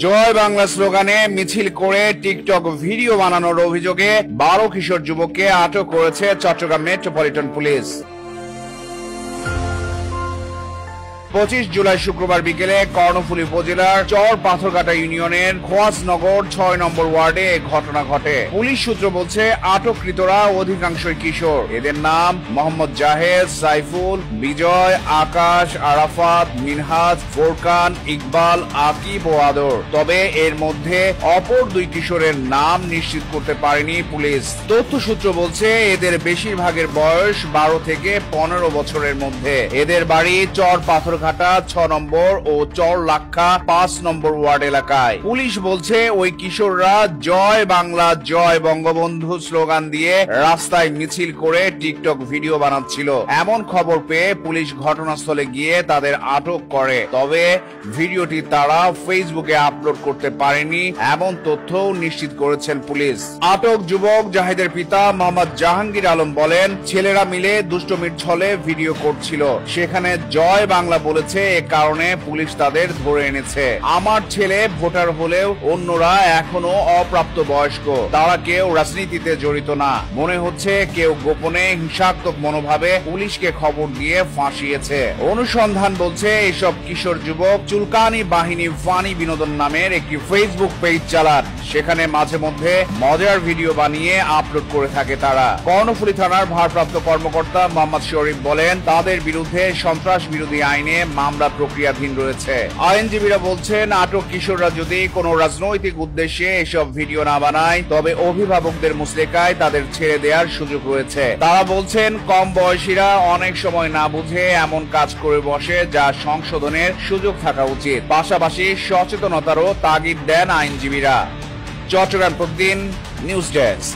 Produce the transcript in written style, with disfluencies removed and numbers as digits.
জয় বাংলা স্লোগানে মিছিল করে টিকটক ভিডিও বানানোর অভিযোগে 12 কিশোর যুবককে আটক করেছে চট্টগ্রাম মেট্রোপলিটন পুলিশ। 25 জুলাই শুক্রবার বিকেলে কর্ণফুলী উপজেলার চর পাথরঘাটা ইউনিয়নের খোয়াজনগর 6 নম্বর ওয়ার্ডে ঘটনা ঘটে। পুলিশ সূত্র বলছে আটককৃতরা অধিকাংশই কিশোর। এদের নাম মোহাম্মদ জাহেদ, সাইফুল, বিজয়, আকাশ, আরাফাত, মিনহাজ, ফোরকান, ইকবাল, আকিব ও আদর। তবে এর মধ্যে অপর 2 কিশোরের নাম নিশ্চিত করতে পারেনি পুলিশ। তথ্য সূত্র বলছে এদের বেশিরভাগের বয়স 12 থেকে 15 বছরের মধ্যে। এদের বাড়ি চর পাথর 6 নম্বর ও চর লাক্ষা 5 নম্বর ওয়ার্ড এলাকায়। পুলিশ বলছে ওই কিশোররা জয় বাংলা জয় বঙ্গবন্ধু স্লোগান দিয়ে রাস্তায় মিছিল করে টিকটক ভিডিও বানাচ্ছিল। এমন খবর পেয়ে পুলিশ ঘটনাস্থলে গিয়ে তাদের আটক করে। তবে ভিডিওটি তারা ফেসবুকে আপলোড করতে পারেনি এমন তথ্য নিশ্চিত করেছেন পুলিশ। আটক যুবক জাহিদের পিতা মোহাম্মদ জাহাঙ্গীর আলম বলেন, ছেলেরা মিলে দুষ্টমির ছলে ভিডিও করছিল। সেখানে জয় বাংলা বলেছে, এ কারণে পুলিশ তাদের ধরে এনেছে। আমার ছেলে ভোটার হলেও অন্যরা এখনো অপ্রাপ্ত বয়স্ক। তারা কেউ রাজনীতিতে জড়িত না। মনে হচ্ছে কেউ গোপনে হিংসাত্মক মনোভাবে পুলিশকে খবর দিয়ে ফাঁসিয়েছে। অনুসন্ধান বলছে এসব কিশোর যুবক চুলকানি বাহিনী ফানি বিনোদন নামের একটি ফেসবুক পেজ চালান। সেখানে মাঝে মধ্যে মজার ভিডিও বানিয়ে আপলোড করে থাকে তারা। কর্ণফুলী থানার ভারপ্রাপ্ত কর্মকর্তা মোহাম্মদ শরীফ বলেন, তাদের বিরুদ্ধে সন্ত্রাস বিরোধী আইনে মামলা প্রক্রিয়াধীন রয়েছে। আইনজীবীরা বলছেন, আটক কিশোররা যদি কোনো রাজনৈতিক উদ্দেশ্যে এসব ভিডিও না বানায় তবে অভিভাবকদের মুচলেকায় তাদের ছেড়ে দেওয়ার সুযোগ রয়েছে। তারা বলছেন, কম বয়সীরা অনেক সময় না বুঝে এমন কাজ করে বসে, যা সংশোধনের সুযোগ থাকা উচিত। পাশাপাশি সচেতনতারও তাগিদ দেন আইনজীবীরা। চট্টগ্রাম প্রতিদিন নিউজ ডেস্ক।